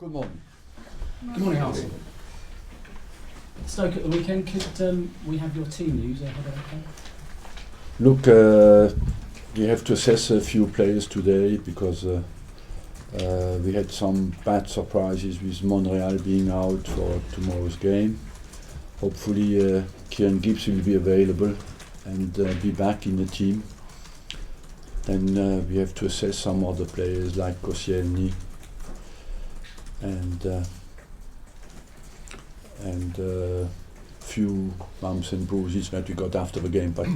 Good morning. Good morning, Arsene. Stoke at the weekend, could we have your team news ahead of that game? Look, we have to assess a few players today because we had some bad surprises with Montreal being out for tomorrow's game. Hopefully Kieran Gibbs will be available and be back in the team. Then we have to assess some other players like Koscielny and few bumps and bruises that we got after the game, but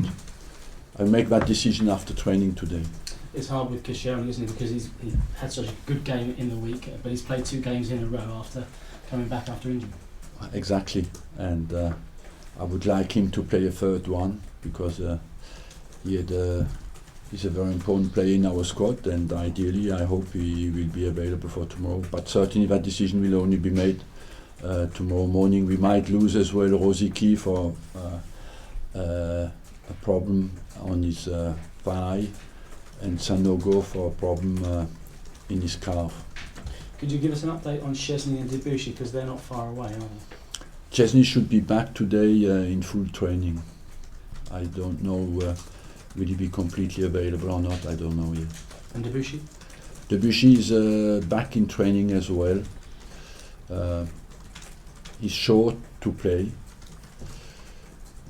I'll make that decision after training today. It's hard with Koscielny, isn't it, because he had such a good game in the week, but he's played 2 games in a row after coming back after injury. Exactly, and I would like him to play a third one because he's a very important player in our squad, and ideally I hope he will be available for tomorrow, but certainly that decision will only be made tomorrow morning. We might lose as well Rosicky for a problem on his thigh, and Sanogo for a problem in his calf. Could you give us an update on Szczesny and Debussy, because they're not far away, are they? Szczesny should be back today in full training. I don't know, will he be completely available or not, I don't know yet. And Debussy? Debussy is back in training as well. He's short to play.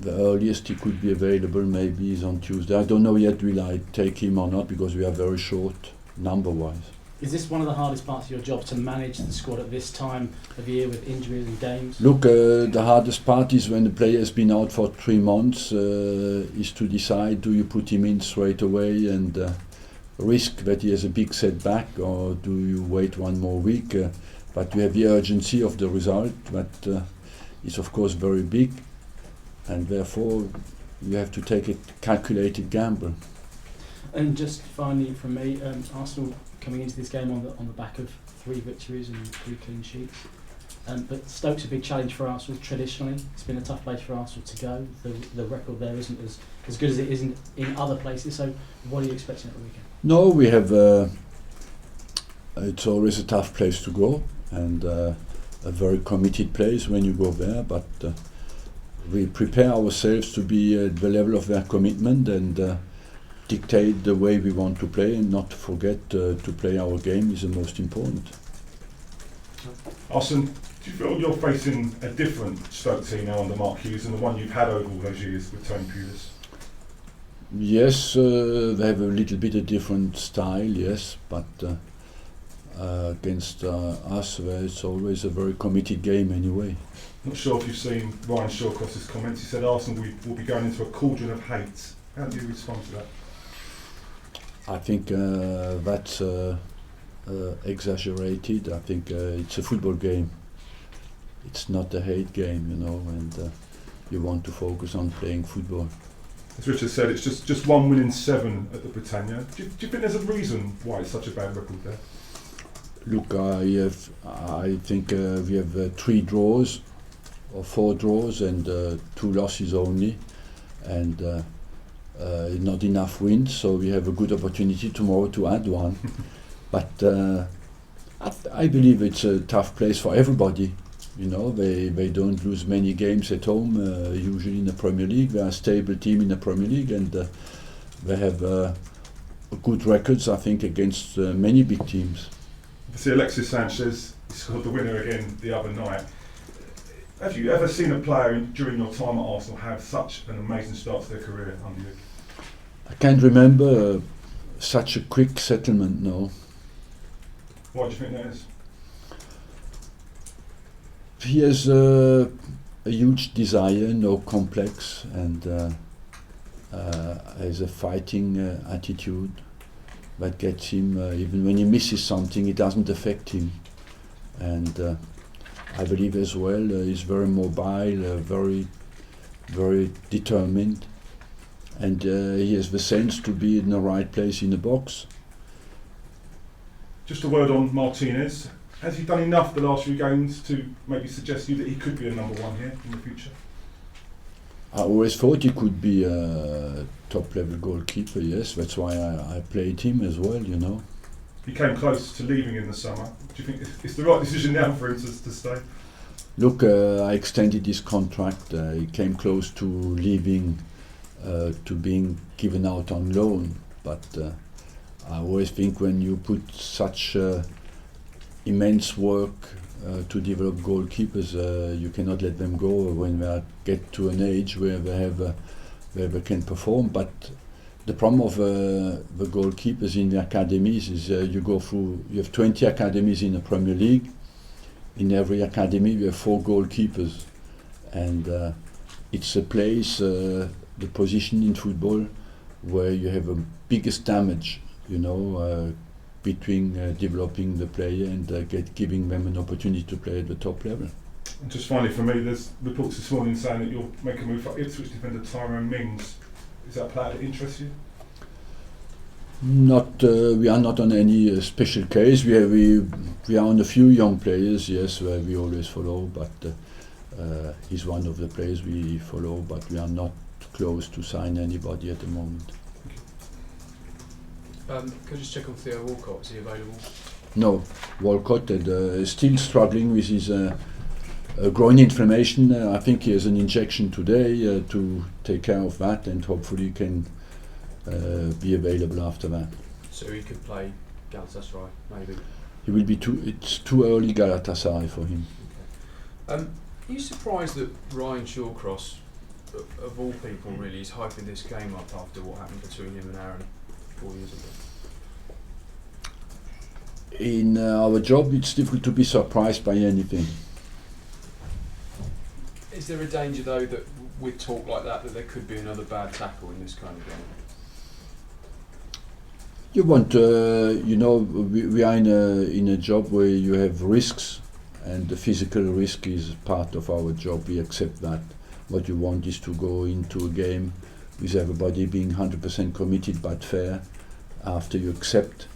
The earliest he could be available maybe is on Tuesday. I don't know yet will I take him or not because we are very short number-wise. Is this one of the hardest parts of your job, to manage the squad at this time of year with injuries and games? Look, the hardest part is when the player has been out for 3 months, is to decide, do you put him in straight away and risk that he has a big setback, or do you wait 1 more week? But we have the urgency of the result that is of course very big, and therefore you have to take a calculated gamble. And just finally from me, Arsenal coming into this game on the back of 3 victories and 3 clean sheets. But Stoke's a big challenge for Arsenal traditionally. It's been a tough place for Arsenal to go. The record there isn't as good as it isn't in other places. So what are you expecting at the weekend? No, we have. It's always a tough place to go, and a very committed place when you go there. But we prepare ourselves to be at the level of their commitment and dictate the way we want to play, and not forget to play our game is the most important. Arsene, do you feel you're facing a different Stoke team now under Mark Hughes than the one you've had over all those years with Tony Pulis? Yes, they have a little bit of different style, yes, but against us, it's always a very committed game anyway. Not sure if you've seen Ryan Shawcross's comments. He said Arsenal will be going into a cauldron of hate. How do you respond to that? I think that's exaggerated. I think it's a football game. It's not a hate game, you know, and you want to focus on playing football. As Richard said, it's just 1 win in 7 at the Britannia. Do you think there's a reason why it's such a bad record there? Look, I think we have 3 draws or 4 draws and 2 losses only, and not enough wins, so we have a good opportunity tomorrow to add 1. But I believe it's a tough place for everybody. You know, they don't lose many games at home, usually in the Premier League. They are a stable team in the Premier League, and they have good records, I think, against many big teams. See, Alexis Sanchez scored the winner again the other night. Have you ever seen a player during your time at Arsenal have such an amazing start to their career under you? I can't remember such a quick settlement, no. Why do you think that is? He has a huge desire, no complex, and has a fighting attitude that gets him, even when he misses something, it doesn't affect him. And I believe as well he's very mobile, very, very determined, and he has the sense to be in the right place in the box. Just a word on Martinez. Has he done enough the last few games to maybe suggest to you that he could be a number 1 here in the future? I always thought he could be a top-level goalkeeper, yes. That's why I played him as well, you know. he came close to leaving in the summer. Do you think it's the right decision now for him to stay? Look, I extended his contract. He came close to leaving, to being given out on loan. But I always think when you put such immense work to develop goalkeepers, you cannot let them go when they get to an age where they can perform. But the problem of the goalkeepers in the academies is you have 20 academies in the Premier League. In every academy you have 4 goalkeepers, and it's a place, the position in football where you have a biggest damage, between developing the player and giving them an opportunity to play at the top level. And just finally for me, there's reports this morning saying that you'll make a move for Ipswich defender Tyrone Mings. Is that a player that interests you? Not, we are not on any special case. We are on a few young players, yes, where we always follow, but he's one of the players we follow, but we are not close to sign anybody at the moment. Could I just check on Theo Walcott? Is he available? No, Walcott is still struggling with his groin inflammation. I think he has an injection today to take care of that, and hopefully can be available after that. So he could play Galatasaray, maybe? He will be it's too early Galatasaray for him. Okay. Are you surprised that Ryan Shawcross, of all people really, is hyping this game up after what happened between him and Aaron 4 years ago? In our job, it's difficult to be surprised by anything. Is there a danger though that with talk like that there could be another bad tackle in this kind of game? You want, we are in a job where you have risks, and the physical risk is part of our job. We accept that. What you want is to go into a game with everybody being 100% committed but fair. After you accept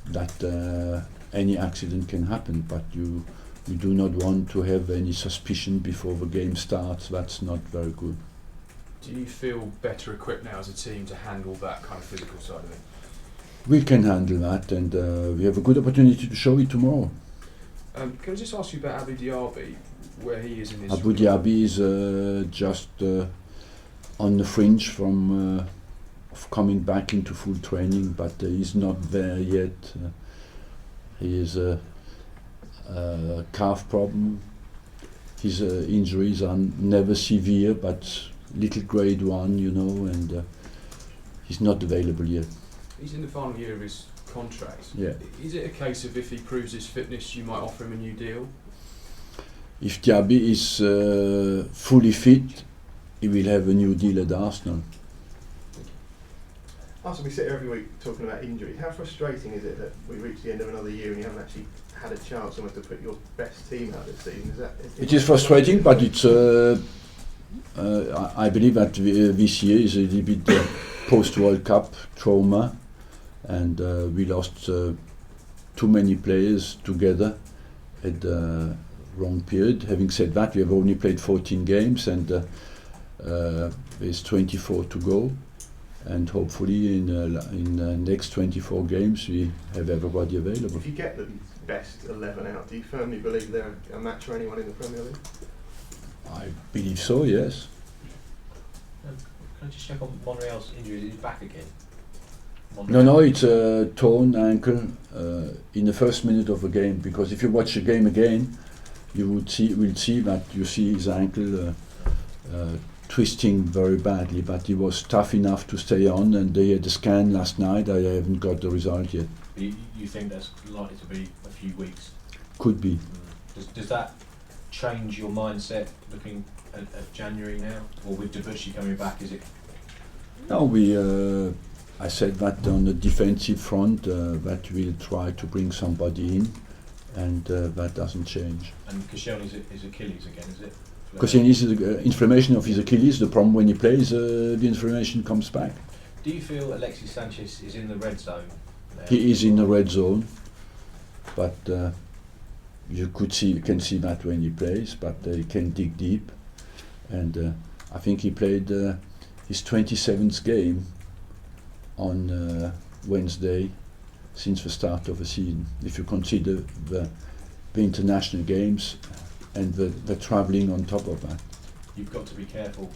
that any accident can happen, but you do not want to have any suspicion before the game starts. That's not very good. Do you feel better equipped now as a team to handle that kind of physical side of it? We can handle that, and we have a good opportunity to show it tomorrow. Can I just ask you about Abu Dhabi, where he is in his... Abu Dhabi is just on the fringe of coming back into full training, but he's not there yet. He has a calf problem. His injuries are never severe, but little grade 1, and he's not available yet. He's in the final year of his contract. Yeah. Is it a case of if he proves his fitness, you might offer him a new deal? If Diaby is fully fit, he will have a new deal at Arsenal. Arsenal, we sit here every week talking about injuries. How frustrating is it that we reach the end of another year and you haven't actually had a chance almost to put your best team out this season? It is frustrating, but it's. I believe that this year is a little bit post-World Cup trauma, and we lost too many players together at the wrong period. Having said that, we have only played 14 games, and there's 24 to go. And hopefully in the next 24 games we have everybody available. If you get the best 11 out, do you firmly believe they're a match for anyone in the Premier League? I believe so, yes. Can I just check on Monreal's injury? Is he back again? No, it's a torn ankle in the first minute of the game, because if you watch the game again, you will see that you see his ankle twisting very badly, but he was tough enough to stay on, and they had a scan last night. I haven't got the result yet. You think that's likely to be a few weeks? Could be. Does that change your mindset looking at January now, or with Debussy coming back? Is it? No, I said that on the defensive front that we'll try to bring somebody in, and that doesn't change. And Koscielny's his Achilles again, is it? Koscielny's inflammation of his Achilles. The problem when he plays, the inflammation comes back. Do you feel Alexis Sanchez is in the red zone now? He is in the red zone, but you can see that when he plays, but he can dig deep, and I think he played his 27th game on Wednesday, since the start of the season. If you consider the international games and the travelling on top of that. You've got to be careful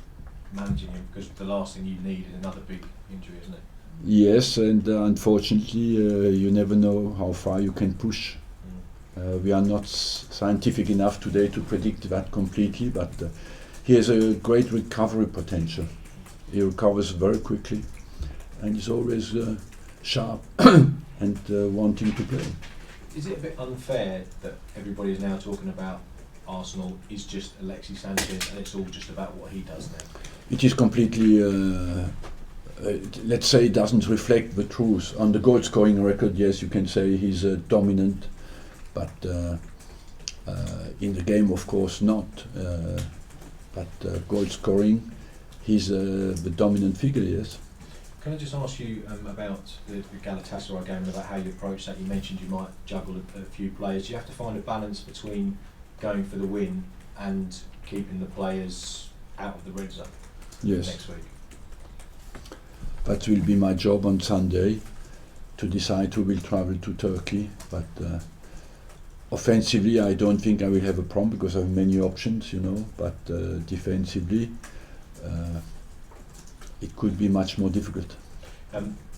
managing him because the last thing you need is another big injury, isn't it? Yes, and unfortunately you never know how far you can push. We are not scientific enough today to predict that completely, but he has a great recovery potential. He recovers very quickly and is always sharp and wanting to play. Is it a bit unfair that everybody is now talking about Arsenal is just Alexis Sanchez and it's all just about what he does now? It is completely, let's say, it doesn't reflect the truth. On the goal scoring record, yes, you can say he's dominant, but in the game, of course, not. But goal scoring, he's the dominant figure, yes. Can I just ask you about the Galatasaray game and about how you approach that? You mentioned you might juggle a few players. Do you have to find a balance between going for the win and keeping the players out of the red zone next week? That will be my job on Sunday, to decide who will travel to Turkey. But offensively, I don't think I will have a problem because I have many options, you know. But defensively, it could be much more difficult.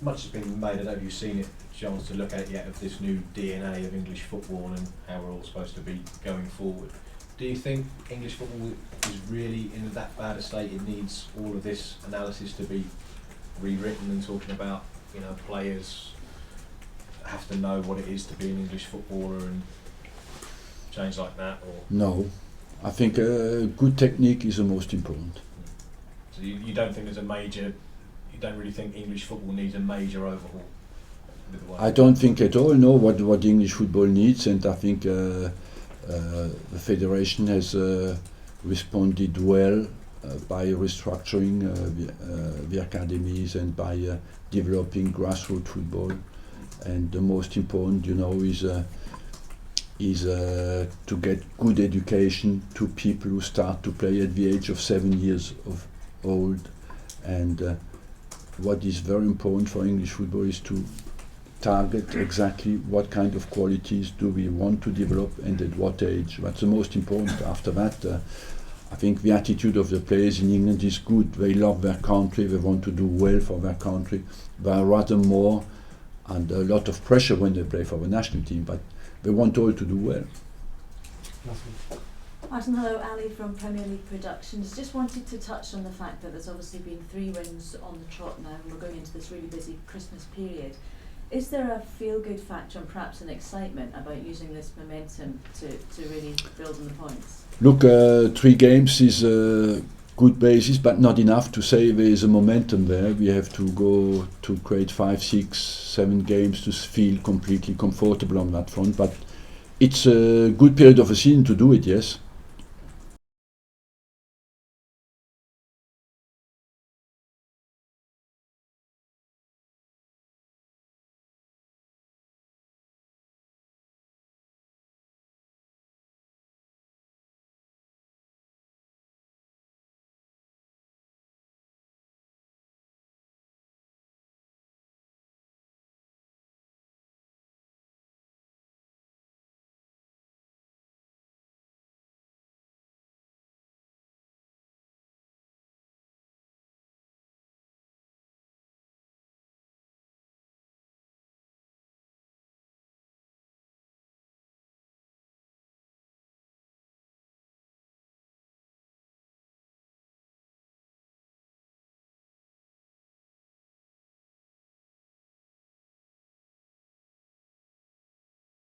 Much has been made, I don't know if you've seen it, chance to look at it yet, of this new DNA of English football and how we're all supposed to be going forward. Do you think English football is really in that bad a state it needs all of this analysis to be rewritten and talking about, you know, players have to know what it is to be an English footballer and change like that? Or No, I think good technique is the most important. so you don't think there's a major, you don't really think English football needs a major overhaul? With the way I don't think at all know what English football needs, and I think the federation has responded well by restructuring the academies and by developing grassroots football. And the most important, you know, is to get good education to people who start to play at the age of 7 years of old. And what is very important for English football is to target exactly what kind of qualities do we want to develop and at what age. That's the most important. After that, I think the attitude of the players in England is good. They love their country, they want to do well for their country. They are rather more under a lot of pressure when they play for the national team, but they want all to do well. Martin, hello, Ali from Premier League Productions. Just wanted to touch on the fact that there's obviously been 3 wins on the trot now and we're going into this really busy Christmas period. Is there a feel-good factor and perhaps an excitement about using this momentum to really build on the points? Look, 3 games is a good basis, but not enough to say there is a momentum there. We have to go to create 5, 6, 7 games to feel completely comfortable on that front. But it's a good period of a season to do it, yes.